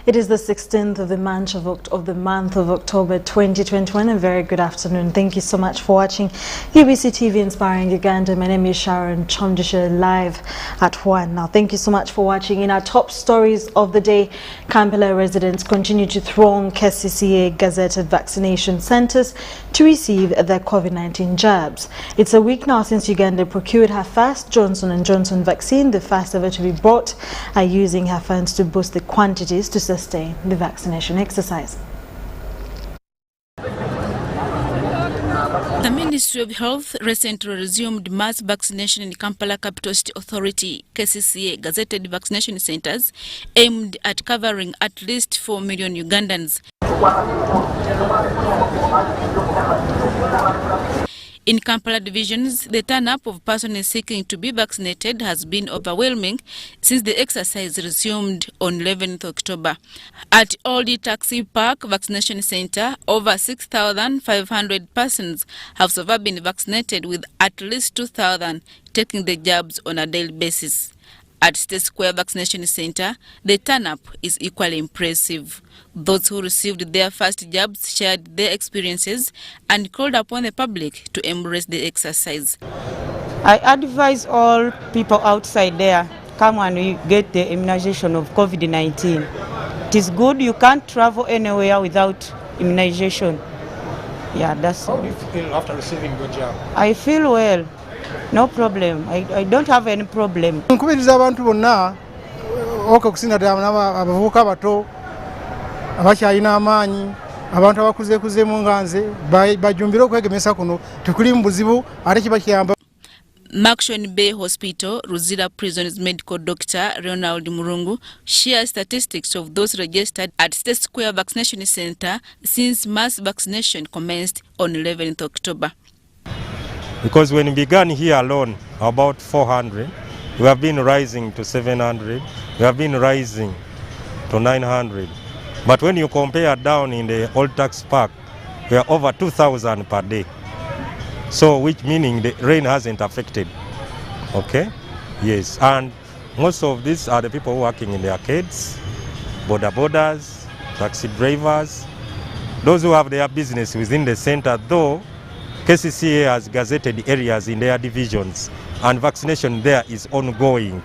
It is the 16th of the month of October 2021. A very good afternoon. Thank you so much for watching UBC TV Inspiring Uganda. My name is Sharon Kyomugisha, live at 1. Now, thank you so much for watching. In our top stories of the day, Kampala residents continue to throng KCCA gazetted vaccination centers to receive their COVID-19 jabs. It's a week now since Uganda procured her first Johnson & Johnson vaccine, the first ever to be brought, using her funds to boost the quantities to sustain the vaccination exercise. The Ministry of Health recently resumed mass vaccination in Kampala Capital City Authority KCCA gazetted vaccination centers aimed at covering at least 4 million Ugandans. In Kampala divisions, the turn-up of persons seeking to be vaccinated has been overwhelming since the exercise resumed on 11th October. At Oldie Taxi Park Vaccination Center, over 6,500 persons have so far been vaccinated, with at least 2,000 taking the jabs on a daily basis. At State Square Vaccination Center, the turn-up is equally impressive. Those who received their first jabs shared their experiences and called upon the public to embrace the exercise. I advise all people outside there, come and get the immunization of COVID-19. It is good. You can't travel anywhere without immunization. Yeah, that's. How do you feel after receiving your jab? I feel well. No problem. I don't have any problem. Nkubiriza abantu bonna okusinda abavubuka abato abakyalina amaanyi abantu abakuzeekuzeemu nga nze bajumbire okwegemesa kuno tukuli mu buzibu ate kiba kiyamba. Makshon Bay Hospital, Ruzira Prison's medical doctor Ronald Murungu shares statistics of those registered at State Square Vaccination Center since mass vaccination commenced on 11th October. Because when we began here alone, about 400, we have been rising to 700, we have been rising to 900. But when you compare down in the Old Tax Park, we are over 2,000 per day. So which meaning the rain hasn't affected, okay? Yes, and most of these are the people working in the arcades, boarders, taxi drivers, those who have their business within the center, though KCCA has gazetted areas in their divisions and vaccination there is ongoing,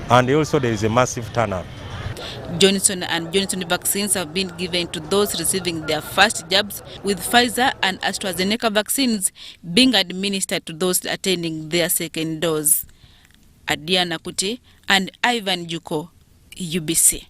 and also there is a massive turnout. Johnson & Johnson vaccines have been given to those receiving their first jabs, with Pfizer and AstraZeneca vaccines being administered to those attending their second dose. Adiana Kuti and Ivan Juko, UBC.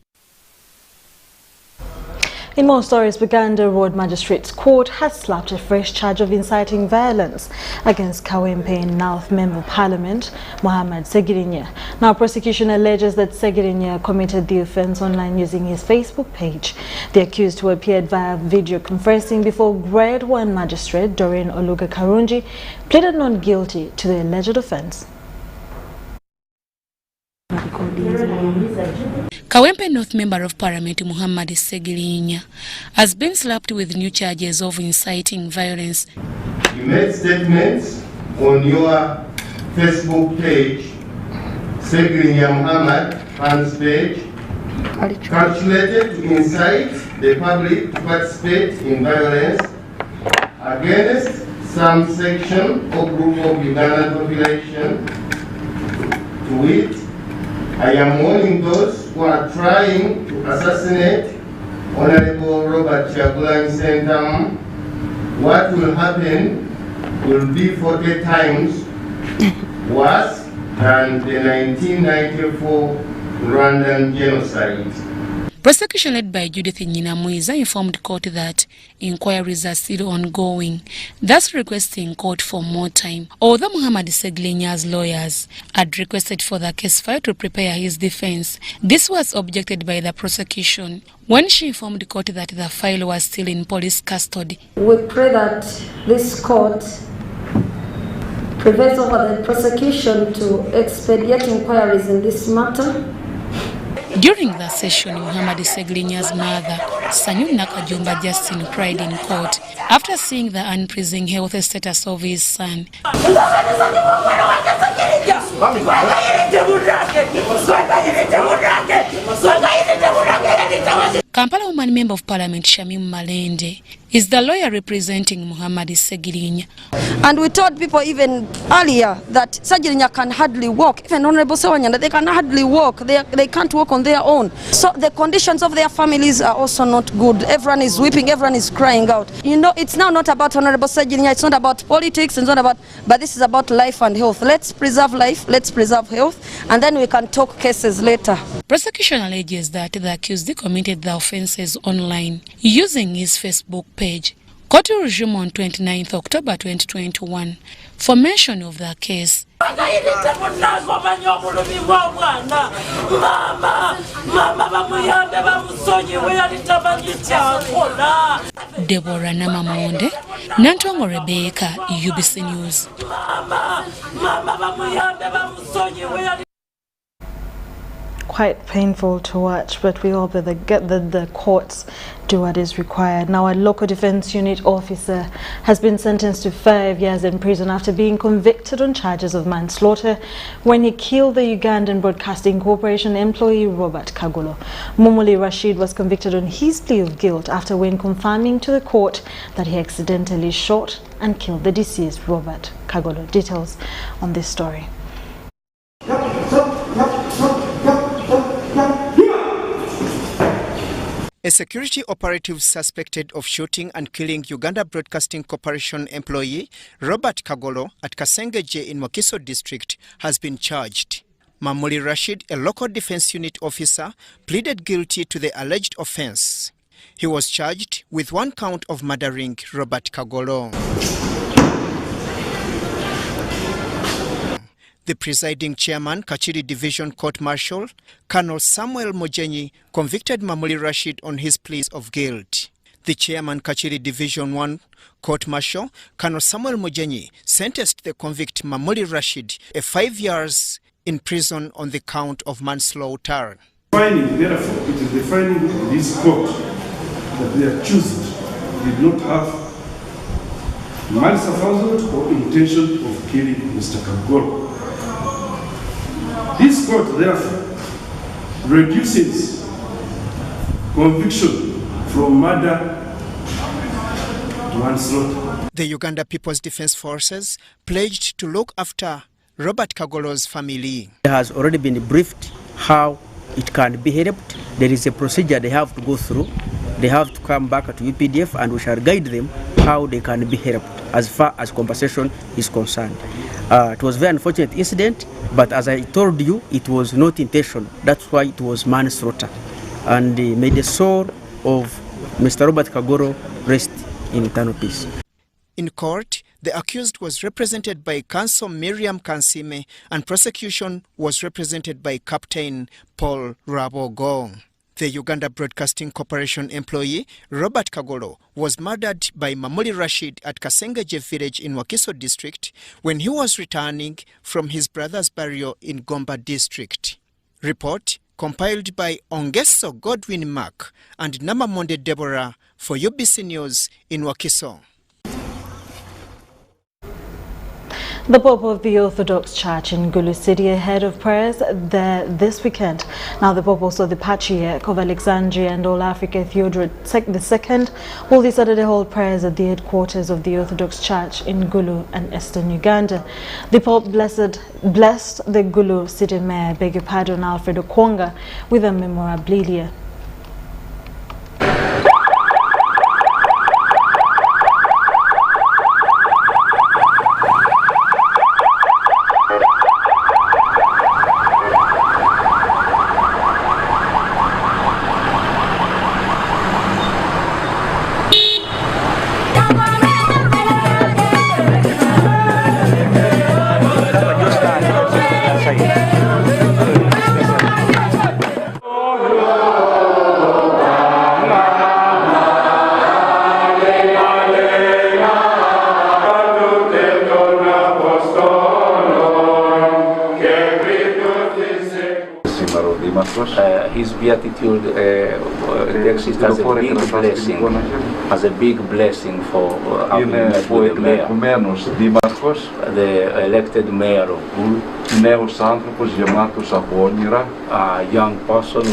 In more stories, Buganda Road Magistrates Court has slapped a fresh charge of inciting violence against Kawempe North Member of Parliament, Mohammed Segirinya. Now, prosecution alleges that Segirinya committed the offence online using his Facebook page. The accused, who appeared via video conferencing before Grade 1 Magistrate Doreen Oluga Karunji, pleaded not guilty to the alleged offence. Kawempe North Member of Parliament Muhammad Segirinya has been slapped with new charges of inciting violence. You made statements on your Facebook page, Segirinya Muhammad fans page, calculated to incite the public to participate in violence against some section or group of Ugandan population. To wit, I am warning those who are trying to assassinate Honorable Robert Kyagulanyi Ssentamu. What will happen will be 40 times worse than the 1994 Rwandan genocide. Prosecution led by Judith Nyinamwiza informed court that inquiries are still ongoing, thus requesting court for more time. Although Muhammad Segirinya's lawyers had requested for the case file to prepare his defense, this was objected by the prosecution when she informed court that the file was still in police custody. We pray that this court prevails over the prosecution to expedite inquiries in this matter. During the session, Muhammad Segirinya's mother, Sanyu Nakajumba Justin, cried in court after seeing the unpleasing health status of his son. Kampala woman member of parliament Shamim Malende is the lawyer representing Muhammad Segirinya. And we told people even earlier that Segirinya can hardly walk. Even Honorable Sewanyana, they can hardly walk. They can't walk on their own. So the conditions of their families are also not good. Everyone is weeping, everyone is crying out. You know, it's now not about Honorable Segirinya, it's not about politics, it's not about, but this is about life and health. Let's preserve life, let's preserve health, and then we can talk cases later. Prosecution alleges that the accused committed the offences online using his Facebook page. Court will resume on 29th October 2021 for mention of the case. Deborah Namamonde, Nantongo Rebecca, UBC News. Quite painful to watch, but we hope that the courts do what is required. Now, a local defense unit officer has been sentenced to 5 years in prison after being convicted on charges of manslaughter when he killed the Ugandan Broadcasting Corporation employee Robert Kagolo. Mumuli Rashid was convicted on his plea of guilt after when confirming to the court that he accidentally shot and killed the deceased Robert Kagolo. Details on this story. A security operative suspected of shooting and killing Uganda Broadcasting Corporation employee Robert Kagolo at Kasengeje in Wakiso district has been charged. Mamuli Rashid, a local defense unit officer, pleaded guilty to the alleged offense. He was charged with 1 count of murdering Robert Kagolo. The presiding chairman, Kachiri Division Court Martial, Colonel Samuel Mojenyi, convicted Mamuli Rashid on his pleas of guilt. The chairman, Kachiri Division 1 Court Martial, Colonel Samuel Mojenyi, sentenced the convict Mamuli Rashid a 5 years in prison on the count of manslaughter. Finding, therefore, it is the finding of this court that the accused did not have malice aforethought or intention of killing Mr. Kagolo. This court, therefore, reduces conviction from murder to manslaughter. The Uganda People's Defense Forces pledged to look after Robert Kagolo's family. It has already been briefed how it can be helped. There is a procedure they have to go through. They have to come back to UPDF and we shall guide them how they can be helped as far as compensation is concerned. It was a very unfortunate incident, but as I told you, it was not intentional. That's why it was manslaughter. And may the soul of Mr. Robert Kagolo rest in eternal peace. In court, the accused was represented by counsel Miriam Kansime and prosecution was represented by Captain Paul Rabogo. The Uganda Broadcasting Corporation employee, Robert Kagolo, was murdered by Mamuli Rashid at Kasengeje village in Wakiso district when he was returning from his brother's burial in Gomba district. Report compiled by Ongeso Godwin Mark and Namamonde Deborah for UBC News in Wakiso. The Pope of the Orthodox Church in Gulu City ahead of prayers there this weekend. Now the Pope, also the Patriarch of Alexandria and All Africa, Theodore II, will this Saturday hold prayers at the headquarters of the Orthodox Church in Gulu and Eastern Uganda. The Pope blessed the Gulu City Mayor, Alfred Okwonga, with a memorabilia. His beatitude takes it as a big blessing for having met with the mayor. Adolphos, the elected mayor of Gulu. Νέος άνθρωπος γεμάτος από όνειρα. A young person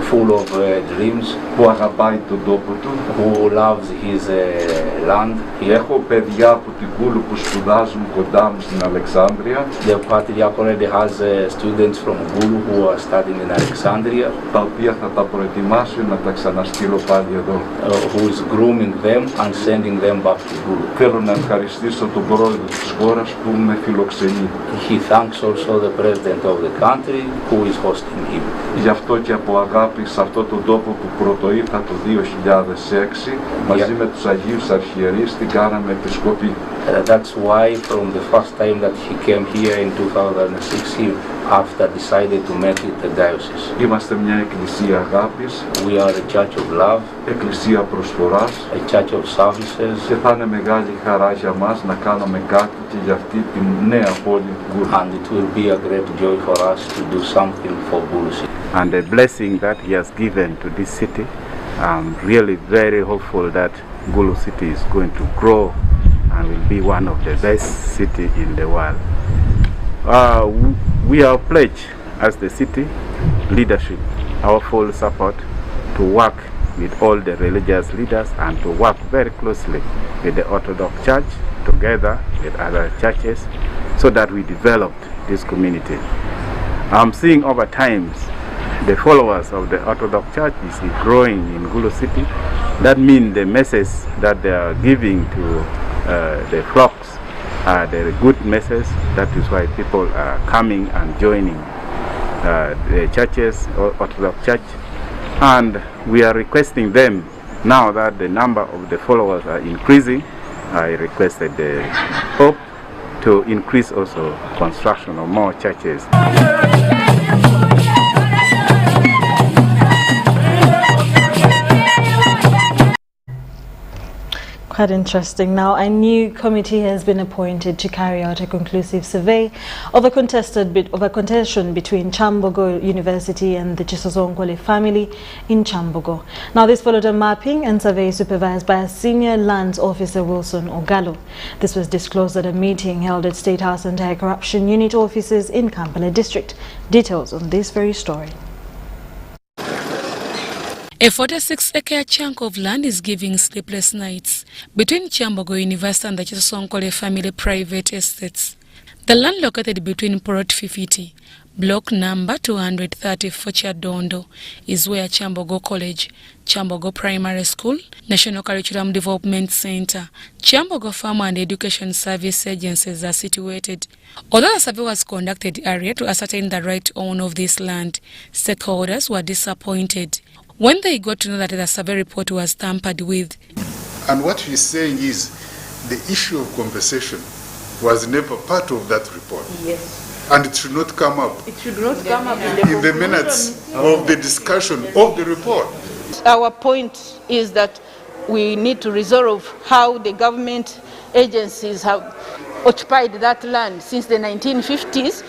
full of dreams. Που αγαπάει τον τόπο του. Who loves his land. Έχω παιδιά από την Gulu που σπουδάζουν κοντά μου στην Αλεξάνδρεια. The patriarch already has students from Gulu who are studying in Alexandria. Τα οποία θα τα προετοιμάσω να τα ξαναστείλω πάλι εδώ. Who is grooming them and sending them back to Gulu. Θέλω να ευχαριστήσω τον πρόεδρο της χώρας που με φιλοξενεί. He thanks also the president of the country who is hosting him. Γι' αυτό και από αγάπη σε αυτόν τον τόπο που πρωτοήρθα το 2006 μαζί με τους Αγίους Αρχιερείς την κάναμε επισκοπή. That's why from the first time that he came here in 2006 he after decided to make it the diocese. Είμαστε μια εκκλησία αγάπης. We are a church of love. Εκκλησία προσφοράς. A church of services. Και θα είναι μεγάλη χαρά για μας να κάνουμε κάτι και για αυτή τη νέα πόλη Gulu. And it will be a great joy for us to do something for Gulu City. And the blessing that he has given to this city, I'm really very hopeful that Gulu City is going to grow and will be one of the best city in the world. We are pledged as the city leadership our full support to work with all the religious leaders and to work very closely with the Orthodox Church together with other churches so that we developed this community. I'm seeing over times the followers of the Orthodox Church is growing in Gulu City. That means the message that they are giving to the flocks are the good message. That is why people are coming and joining the churches, Orthodox Church, and we are requesting them now that the number of the followers are increasing. I requested the Pope to increase also construction of more churches. Quite interesting. Now, a new committee has been appointed to carry out a conclusive survey of a contention between Chambogo University and the Chisozonkole family in Chambogo. Now, this followed a mapping and survey supervised by a senior lands officer, Wilson Ogalo. This was disclosed at a meeting held at State House Anti-Corruption Unit offices in Kampala District. Details on this very story. A 46-acre chunk of land is giving sleepless nights between Chambogo University and the Chisozonkole family private estates. The land located between Plot 50, block number 230 Fochadondo, is where Chambogo College, Chambogo Primary School, National Curriculum Development Center, Chambogo Farm and Education Service agencies are situated. Although a survey was conducted earlier to ascertain the right owner of this land, stakeholders were disappointed when they got to know that the survey report was tampered with. And what he's saying is the issue of compensation was never part of that report. Yes. And it should not come up. It should not come up in the minutes of the discussion of the report. Our point is that we need to resolve how the government agencies have occupied that land since the 1950s,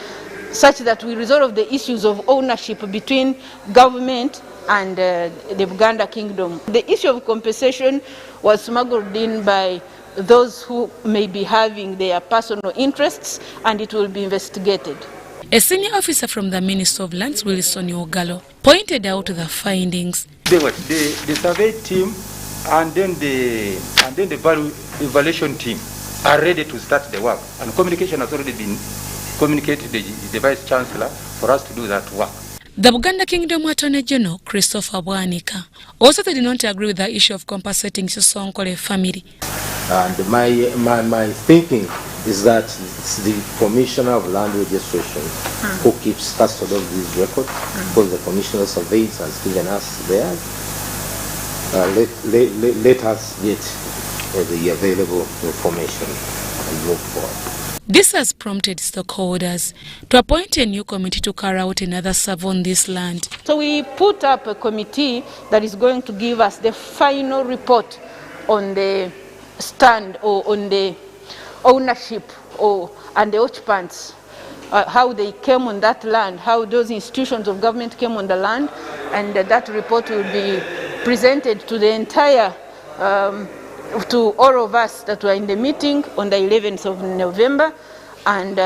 such that we resolve the issues of ownership between government and the Buganda Kingdom. The issue of compensation was smuggled in by those who may be having their personal interests, and it will be investigated. A senior officer from the Ministry of Lands, Wilson Ogalo, pointed out the findings. The survey team and then the evaluation team are ready to start the work, and communication has already been communicated to the Vice Chancellor for us to do that work. The Buganda Kingdom Attorney General, Christopher Bwanika, also did not agree with the issue of compensating Chisozonkole family. And my thinking is that it's the Commissioner of Land Registration who keeps custody of these records, because the Commissioner of Surveys has given us theirs. Let us get the available information and move forward. This has prompted stakeholders to appoint a new committee to carry out another survey on this land. So we put up a committee that is going to give us the final report on the stand or on the ownership and the occupants, how they came on that land, how those institutions of government came on the land, and that report will be presented to the entire to all of us that were in the meeting on the 11th of November, and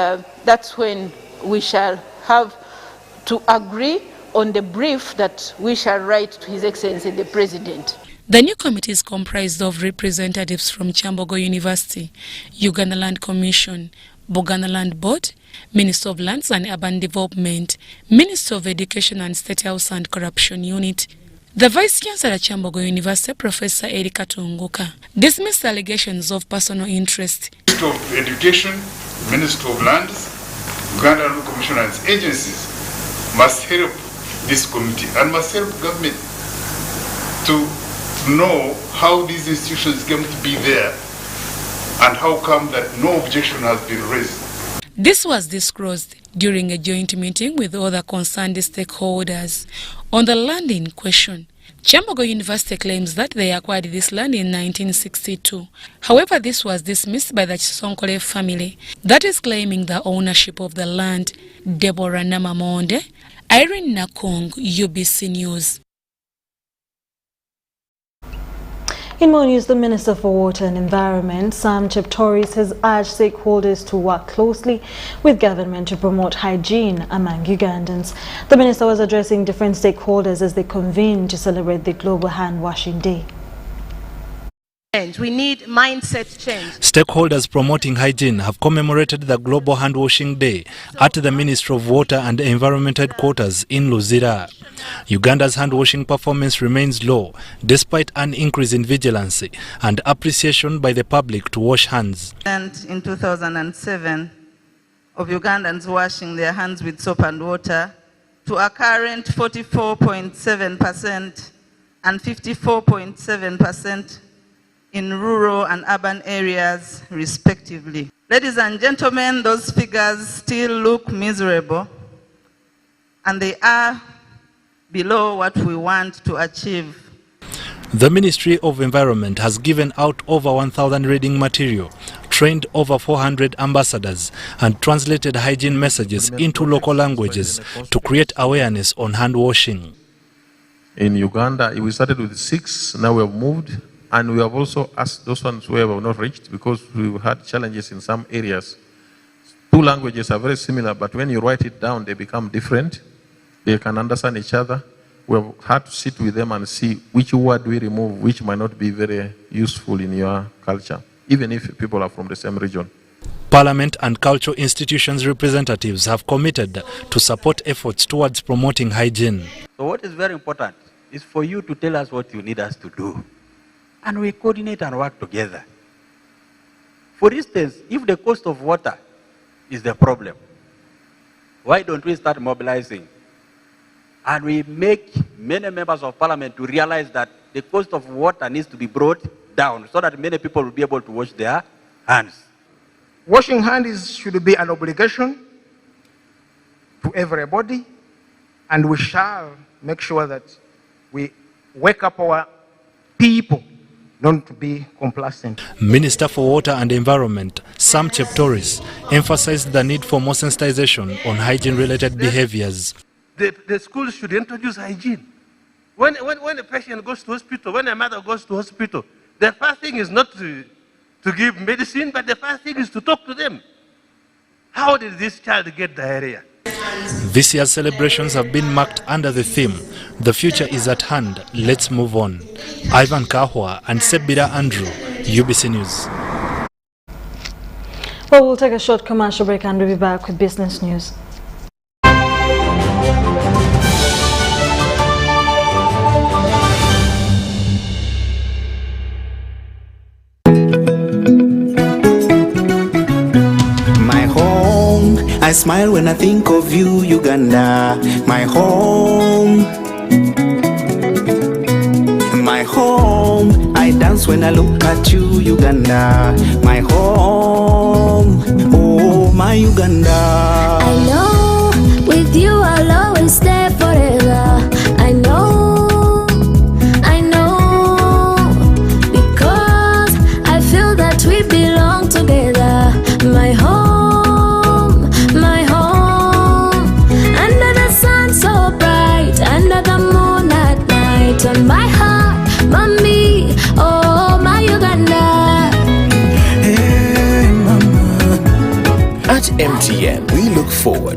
that's when we shall have to agree on the brief that we shall write to His Excellency the President. The new committee is comprised of representatives from Kyambogo University, Uganda Land Commission, Buganda Land Board, Minister of Lands and Urban Development, Minister of Education and State House and Corruption Unit. The Vice Chancellor at Kyambogo University, Professor Erika Tunguka, dismissed allegations of personal interest. Minister of Education, Minister of Lands, Uganda Land Commission and its agencies must help this committee and must help government to know how these institutions came to be there and how come that no objection has been raised. This was disclosed during a joint meeting with other concerned stakeholders on the land in question. Kyambogo University claims that they acquired this land in 1962. However, this was dismissed by the Chisonkole family that is claiming the ownership of the land. Deborah Namamonde, Irene Nakong, UBC News. In more news, the Minister for Water and Environment, Sam Cheptoris, has urged stakeholders to work closely with government to promote hygiene among Ugandans. The minister was addressing different stakeholders as they convened to celebrate the Global Hand Washing Day. We need mindset change. Stakeholders promoting hygiene have commemorated the Global Hand Washing Day at the Ministry of Water and Environment headquarters in Luzira. Uganda's hand washing performance remains low despite an increase in vigilance and appreciation by the public to wash hands. In 2007 of Ugandans washing their hands with soap and water to a current 44.7% and 54.7% in rural and urban areas, respectively. Ladies and gentlemen, those figures still look miserable, and they are below what we want to achieve. The Ministry of Environment has given out over 1,000 reading material, trained over 400 ambassadors, and translated hygiene messages into local languages to create awareness on hand washing. In Uganda, we started with 6, now we have moved. And we have also asked those ones who have not reached, because we had challenges in some areas. 2 languages are very similar, but when you write it down, they become different. They can understand each other. We have had to sit with them and see which word we remove, which might not be very useful in your culture, even if people are from the same region. Parliament and cultural institutions representatives have committed to support efforts towards promoting hygiene. So what is very important is for you to tell us what you need us to do. And we coordinate and work together. For instance, if the cost of water is the problem, why don't we start mobilizing? And we make many members of parliament to realize that the cost of water needs to be brought down so that many people will be able to wash their hands. Washing hands should be an obligation to everybody, and we shall make sure that we wake up our people not to be complacent. Minister for Water and Environment, Sam Cheptoris, emphasized the need for more sensitization on hygiene-related behaviors. The schools should introduce hygiene. When a patient goes to hospital, when a mother goes to hospital, the first thing is not to give medicine, but the first thing is to talk to them. How did this child get diarrhea? This year's celebrations have been marked under the theme, "The future is at hand, let's move on." Ivan Kahwa and Sebira Andrew, UBC News. Well, we'll take a short commercial break and we'll be back with business news. I smile when I think of you, Uganda, my home. My home, I dance when I look at you, Uganda, my home. Oh, my Uganda. I know, with you I'll always stay forever. I know, because I feel that we belong together. My home. On my heart, mommy, oh my Uganda.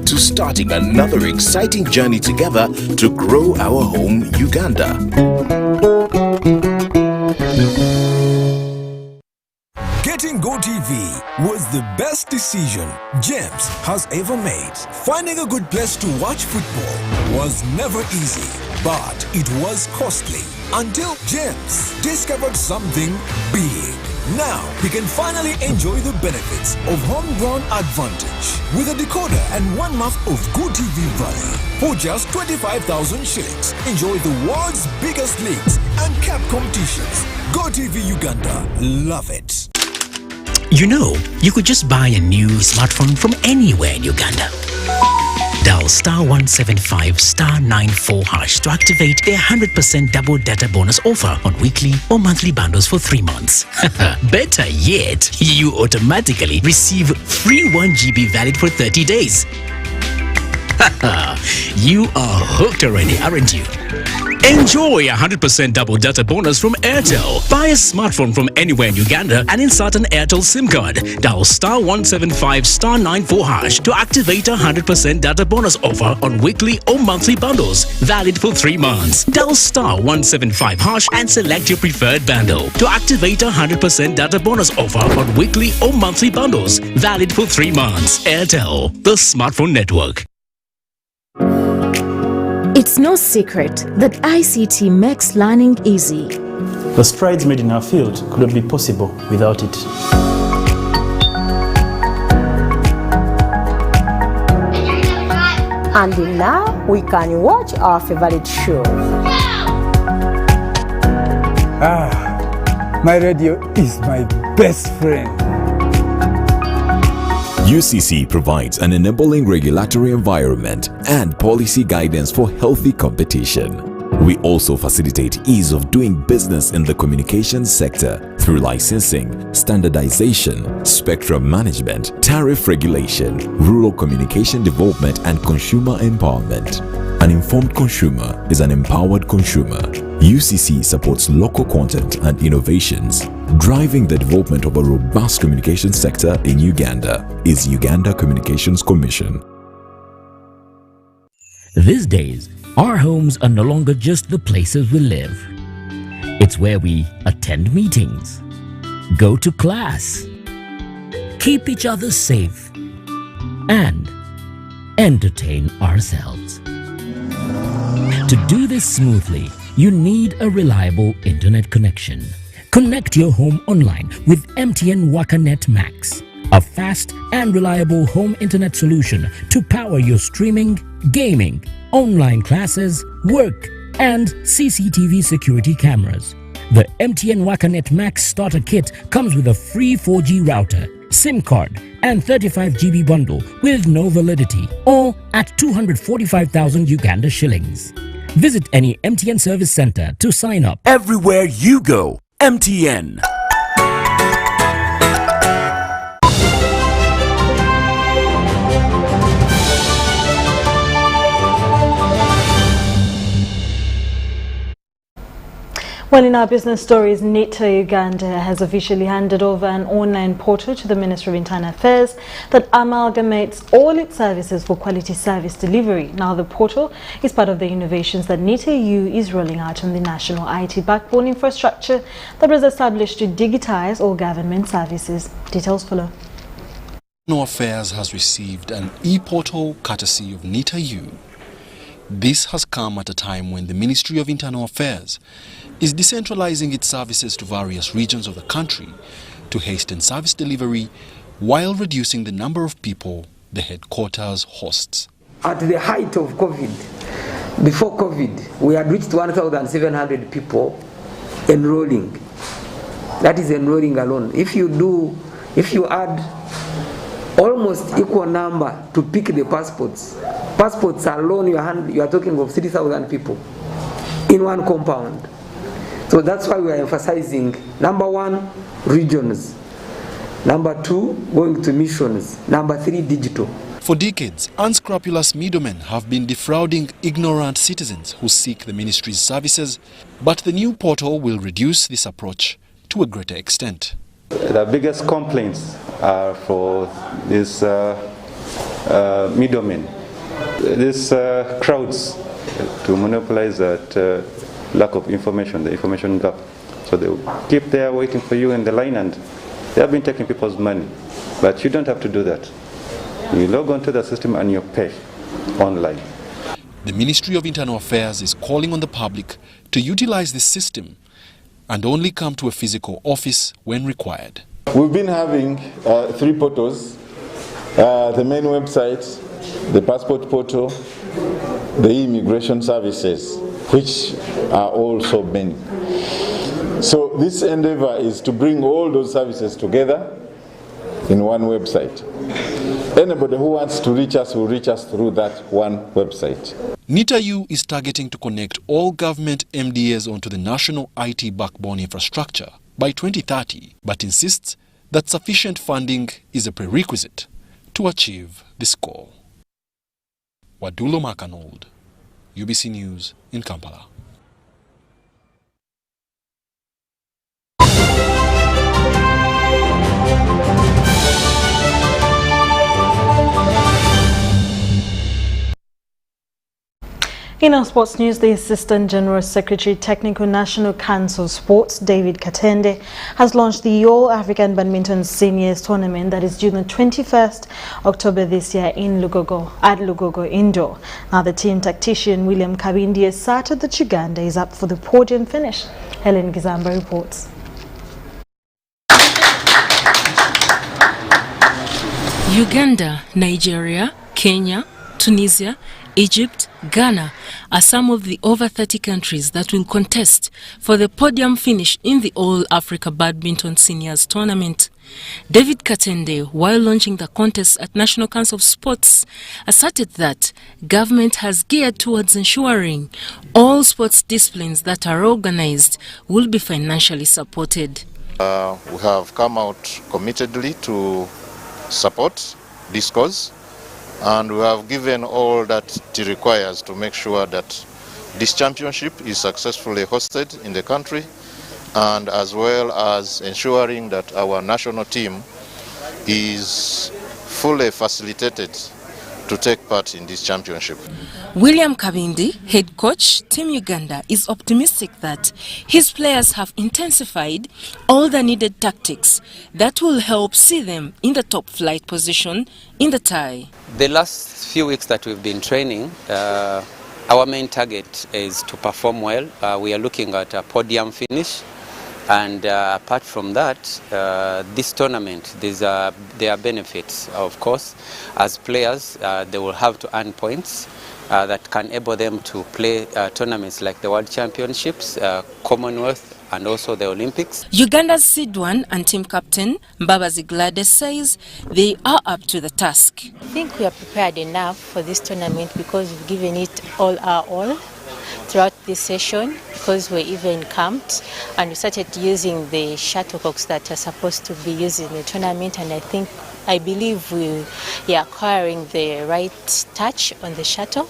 to starting another exciting journey together to grow our home, Uganda. Getting GoTV was the best decision James has ever made. Finding a good place to watch football was never easy, but it was costly until James discovered something big. Now he can finally enjoy the benefits of homegrown advantage with a decoder and 1 month of GoTV value. For just 25,000 shillings, enjoy the world's biggest leagues and cup competitions. GoTV Uganda, love it. You know, you could just buy a new smartphone from anywhere in Uganda. Dial *175 *94 hash to activate their 100% double data bonus offer on weekly or monthly bundles for 3 months. Better yet, you automatically receive free 1 GB valid for 30 days. You are hooked already, aren't you? Enjoy 100% double data bonus from Airtel. Buy a smartphone from anywhere in Uganda and insert an Airtel SIM card. Dial *175 *94 hash to activate a 100% data bonus offer on weekly or monthly bundles, valid for 3 months. Dial *175 hash and select your preferred bundle to activate a 100% data bonus offer on weekly or monthly bundles, valid for 3 months. Airtel, the smartphone network. It's no secret that ICT makes learning easy. The strides made in our field couldn't be possible without it. And now we can watch our favorite show. My radio is my best friend. UCC provides an enabling regulatory environment and policy guidance for healthy competition. We also facilitate ease of doing business in the communications sector through licensing, standardization, spectrum management, tariff regulation, rural communication development, and consumer empowerment. An informed consumer is an empowered consumer. UCC supports local content and innovations. Driving the development of a robust communication sector in Uganda is Uganda Communications Commission. These days, our homes are no longer just the places we live. It's where we attend meetings, go to class, keep each other safe, and entertain ourselves. To do this smoothly, you need a reliable internet connection. Connect your home online with MTN WakaNet Max, a fast and reliable home internet solution to power your streaming, gaming, online classes, work, and CCTV security cameras. The MTN WakaNet Max starter kit comes with a free 4G router, SIM card, and 35 GB bundle with no validity, all at 245,000 Uganda shillings. Visit any MTN service center to sign up. Everywhere you go, MTN. Well, in our business stories, NITA Uganda has officially handed over an online portal to the Ministry of Internal Affairs that amalgamates all its services for quality service delivery. Now, the portal is part of the innovations that NITA EU is rolling out on the national IT backbone infrastructure that was established to digitize all government services. Details follow. Internal Affairs has received an e-portal courtesy of NITA EU. This has come at a time when the Ministry of Internal Affairs is decentralizing its services to various regions of the country to hasten service delivery while reducing the number of people the headquarters hosts. At the height of COVID, before COVID, we had reached 1,700 people enrolling. That is enrolling alone. If you add almost equal number to pick the passports alone, you are talking of 3,000 people in one compound. So that's why we are emphasizing, number one, regions. Number two, going to missions. Number three, digital. For decades, unscrupulous middlemen have been defrauding ignorant citizens who seek the ministry's services, but the new portal will reduce this approach to a greater extent. The biggest complaints are for these middlemen. These crowds to monopolize that lack of information, the information gap. So they will keep there waiting for you in the line, and they have been taking people's money. But you don't have to do that. You log onto the system and you pay online. The Ministry of Internal Affairs is calling on the public to utilize this system and only come to a physical office when required. We've been having 3 portals, the main website, the passport portal, the immigration services, which are also many. So this endeavor is to bring all those services together in one website. Anybody who wants to reach us will reach us through that one website. NITAU is targeting to connect all government MDAs onto the national IT backbone infrastructure by 2030, but insists that sufficient funding is a prerequisite to achieve this goal. Wadulo Makanold, UBC News in Kampala. In our sports news, the Assistant General Secretary, Technical National Council Sports, David Katende, has launched the All-African Badminton Seniors Tournament that is due on 21st October this year in Lugogo, at Lugogo Indoor. Now, the team tactician William Kabindi asserted that Uganda is up for the podium finish. Helen Gizamba reports. Uganda, Nigeria, Kenya, Tunisia, Egypt, Ghana are some of the over 30 countries that will contest for the podium finish in the All-Africa Badminton Seniors Tournament. David Katende, while launching the contest at National Council of Sports, asserted that government has geared towards ensuring all sports disciplines that are organized will be financially supported. We have come out committedly to support this cause, and we have given all that it requires to make sure that this championship is successfully hosted in the country, and as well as ensuring that our national team is fully facilitated to take part in this championship. William Kabindi, head coach, Team Uganda, is optimistic that his players have intensified all the needed tactics that will help see them in the top flight position in the tie. The last few weeks that we've been training, our main target is to perform well. We are looking at a podium finish. And apart from that, this tournament, there are benefits, of course. As players, they will have to earn points that can enable them to play tournaments like the World Championships, Commonwealth, and also the Olympics. Uganda's Seed 1 and team captain Mbabazi Gladys says they are up to the task. I think we are prepared enough for this tournament because we've given it all our all throughout this session, because we're even camped and we started using the shuttlecocks that are supposed to be used in the tournament, and I believe we are acquiring the right touch on the shuttle,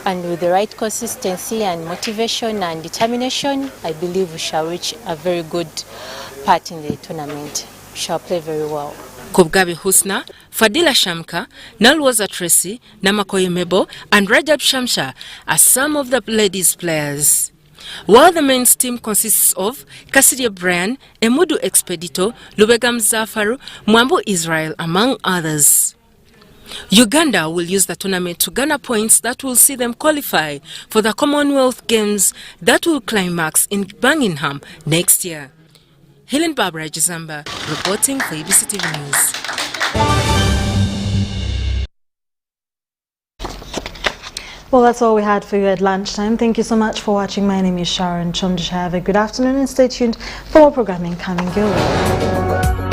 and with the right consistency and motivation and determination, I believe we shall reach a very good part in the tournament. We shall play very well. Kobgabe Husna, Fadila Shamka, Nalwaza Tracy, Namakoye Mebo, and Rajab Shamsha are some of the ladies players. While the men's team consists of Kasidia Brian, Emudu Expedito, Lubegam Zafaru, Mwambo Israel, among others. Uganda will use the tournament to garner points that will see them qualify for the Commonwealth Games that will climax in Birmingham next year. Helen Barbara Jizamba, reporting for UBC TV News. Well, that's all we had for you at lunchtime. Thank you so much for watching. My name is Sharon Kyomugisha. Have a good afternoon and stay tuned for more programming coming your way.